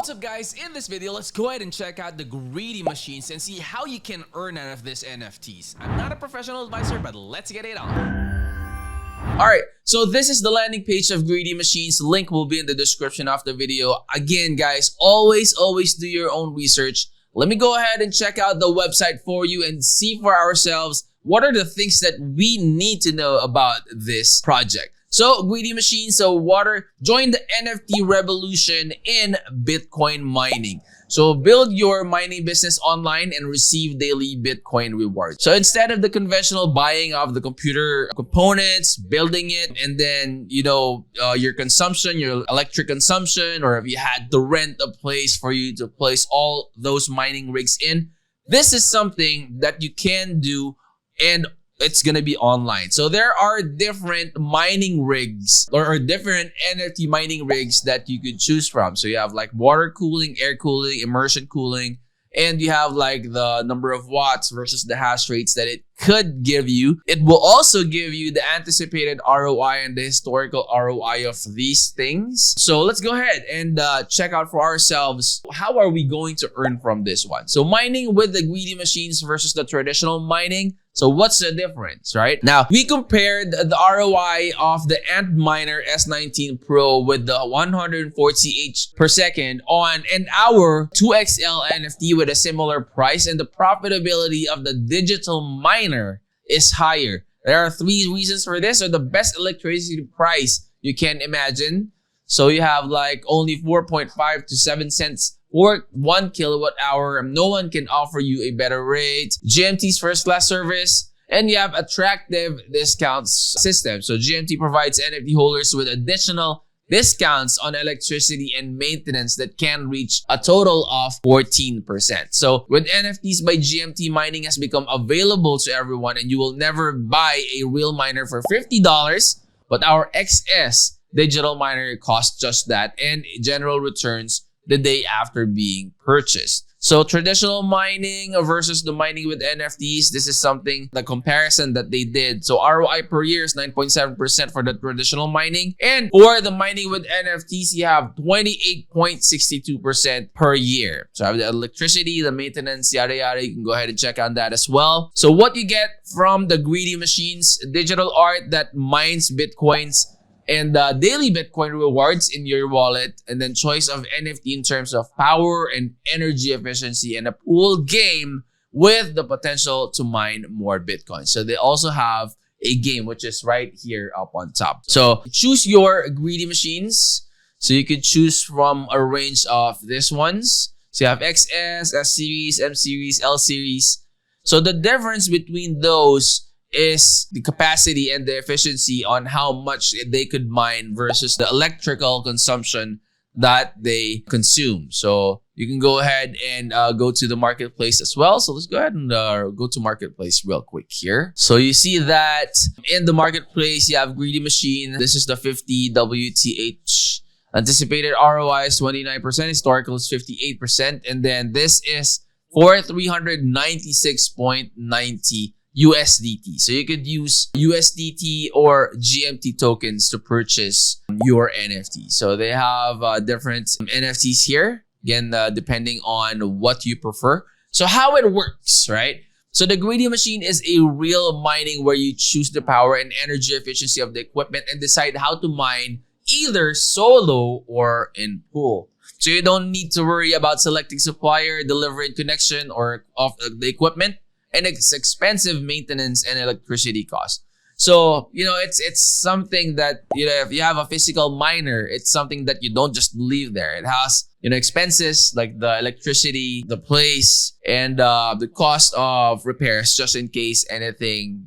What's up guys, in this video let's go ahead and check out the greedy machines and see how you can earn out of this NFTs. I'm not a professional advisor, but let's get it on. Alright, so this is the landing page of greedy machines. Link will be in the description of the video. Again guys, always do your own research. Let me go ahead and check out the website for you and see for ourselves what are the things that we need to know about this project. So, greedy machines, join the NFT revolution in Bitcoin mining. So, build your mining business online and receive daily Bitcoin rewards. So, instead of the conventional buying of the computer components, building it, and then, your consumption, your electric consumption, or if you had to rent a place for you to place all those mining rigs in, this is something that you can do, and it's gonna be online. So there are different mining rigs or different NFT mining rigs that you could choose from. So you have like water cooling, air cooling, immersion cooling, and you have like the number of watts versus the hash rates that it could give you. It will also give you the anticipated ROI and the historical ROI of these things. So let's go ahead and check out for ourselves, how are we going to earn from this one? So mining with the greedy machines versus the traditional mining. So what's the difference, right? Now, we compared the ROI of the Antminer S19 Pro with the 148 per second on an hour 2XL NFT with a similar price, and the profitability of the digital miner is higher. There are three reasons for this. So the best electricity price you can imagine. So you have like only 4.5 to 7 cents for 1 kilowatt hour. No one can offer you a better rate. GMT's first class service, and you have attractive discounts system. So GMT provides NFT holders with additional discounts on electricity and maintenance that can reach a total of 14%. So with NFTs by GMT, mining has become available to everyone, and you will never buy a real miner for $50, but our XS digital miner costs just that, and general returns the day after being purchased. So traditional mining versus the mining with NFTs, this is something, the comparison that they did. So ROI per year is 9.7% for the traditional mining. And for the mining with NFTs, you have 28.62% per year. So I have the electricity, the maintenance, yada yada. You can go ahead and check on that as well. So what you get from the greedy machines, digital art that mines Bitcoins, and daily Bitcoin rewards in your wallet, and then choice of NFT in terms of power and energy efficiency, and a pool game with the potential to mine more Bitcoin. So they also have a game which is right here up on top. So choose your greedy machines. So you could choose from a range of these ones. So you have XS, S series, M series, L series. So the difference between those is the capacity and the efficiency on how much they could mine versus the electrical consumption that they consume. So you can go ahead and go to the marketplace as well. So let's go ahead and go to marketplace real quick here. So you see that in the marketplace, you have greedy machine. This is the 50 WTH. Anticipated ROI is 29%. Historical is 58%. And then this is for 396.90 USDT. So you could use USDT or GMT tokens to purchase your NFT. So they have different NFTs here, again, depending on what you prefer. So how it works, right? So the greedy machine is a real mining where you choose the power and energy efficiency of the equipment and decide how to mine either solo or in pool. So you don't need to worry about selecting supplier, delivery, and connection or of the equipment, and it's expensive maintenance and electricity costs. So, it's something that, if you have a physical miner, it's something that you don't just leave there. It has, expenses like the electricity, the place, and the cost of repairs just in case anything,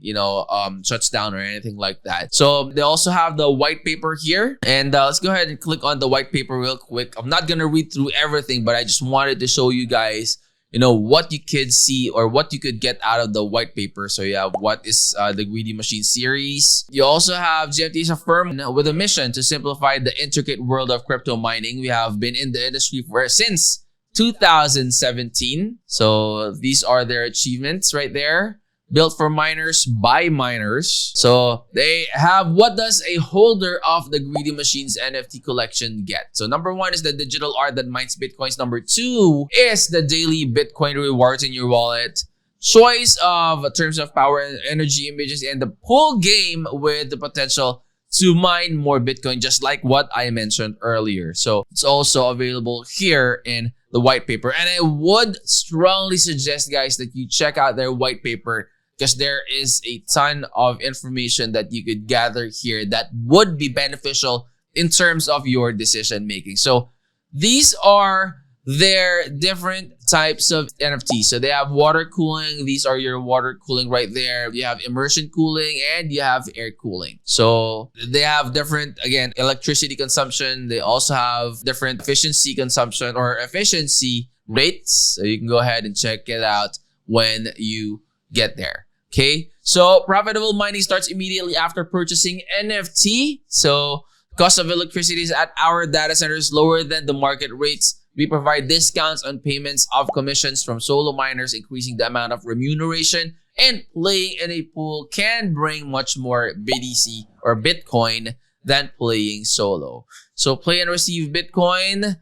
shuts down or anything like that. So they also have the white paper here, and let's go ahead and click on the white paper real quick. I'm not going to read through everything, but I just wanted to show you guys what you could see or what you could get out of the white paper. So you have what is the greedy machine series. You also have GMT is a firm with a mission to simplify the intricate world of crypto mining. We have been in the industry since 2017. So these are their achievements right there. built for miners by miners. So they have, what does a holder of the Greedy Machines NFT collection get? So number one is the digital art that mines Bitcoins. Number two is the daily Bitcoin rewards in your wallet. Choice of terms of power and energy images, and the pool game with the potential to mine more Bitcoin, just like what I mentioned earlier. So it's also available here in the white paper. And I would strongly suggest, guys, that you check out their white paper, because there is a ton of information that you could gather here that would be beneficial in terms of your decision making. So these are their different types of NFTs. So they have water cooling. These are your water cooling right there. You have immersion cooling and you have air cooling. So they have different, again, electricity consumption. They also have different efficiency consumption or efficiency rates. So you can go ahead and check it out when you get there. Okay. So profitable mining starts immediately after purchasing NFT. So cost of electricity is at our data centers lower than the market rates. We provide discounts on payments of commissions from solo miners, increasing the amount of remuneration. And playing in a pool can bring much more BTC or Bitcoin than playing solo. So play and receive Bitcoin.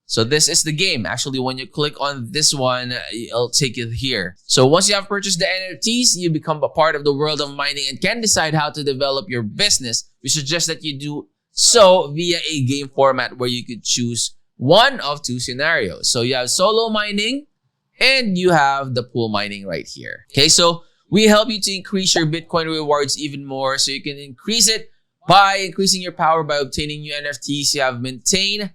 So this is the game. Actually, when you click on this one, it'll take you here. So once you have purchased the NFTs, you become a part of the world of mining and can decide how to develop your business. We suggest that you do so via a game format where you could choose one of two scenarios. So you have solo mining and you have the pool mining right here. Okay, so we help you to increase your Bitcoin rewards even more. So you can increase it by increasing your power by obtaining new NFTs. You have maintain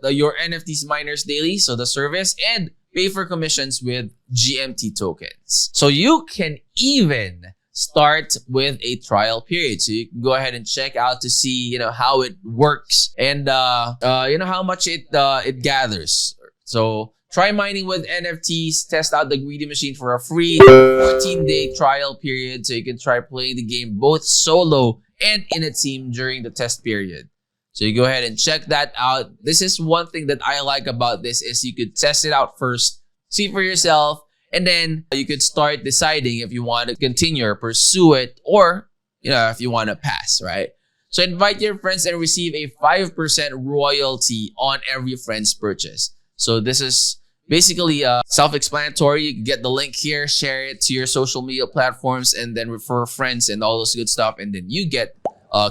your NFTs miners daily, so the service, and pay for commissions with GMT tokens. So you can even start with a trial period. So you can go ahead and check out to see, how it works and, how much it gathers. So try mining with NFTs, test out the Greedy Machine for a free 14-day trial period. So you can try playing the game both solo and in a team during the test period. So you go ahead and check that out. This is one thing that I like about this is you could test it out first, see for yourself, and then you could start deciding if you want to continue or pursue it, or if you want to pass, right? So invite your friends and receive a 5% royalty on every friend's purchase. So this is basically self-explanatory. You can get the link here, share it to your social media platforms, and then refer friends and all those good stuff, and then you get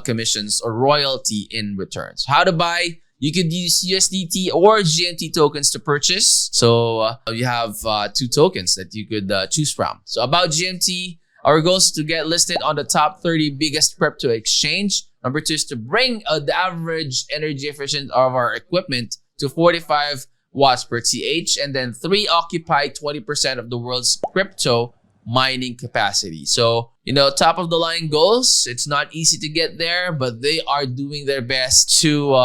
commissions or royalty in return. So how to buy? You could use USDT or GMT tokens to purchase. So you have two tokens that you could choose from. So about GMT, our goal is to get listed on the top 30 biggest crypto exchange. Number two is to bring the average energy efficiency of our equipment to 45 watts per TH. And then three, occupy 20% of the world's crypto mining capacity. So, top of the line goals. It's not easy to get there, but they are doing their best to,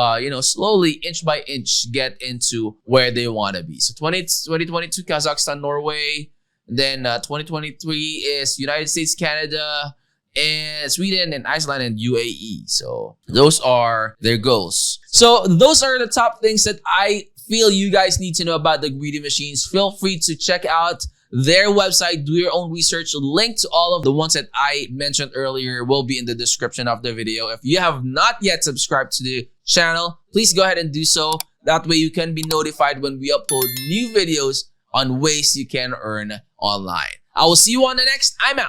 slowly inch by inch get into where they want to be. So 2022, Kazakhstan, Norway. Then 2023 is United States, Canada, and Sweden, and Iceland, and UAE. So those are their goals. So those are the top things that I feel you guys need to know about the Greedy Machines. Feel free to check out their website, do your own research. Link to all of the ones that I mentioned earlier will be in the description of the video. If you have not yet subscribed to the channel, please go ahead and do so. That way you can be notified when we upload new videos on ways you can earn online. I will see you on the next. I'm out.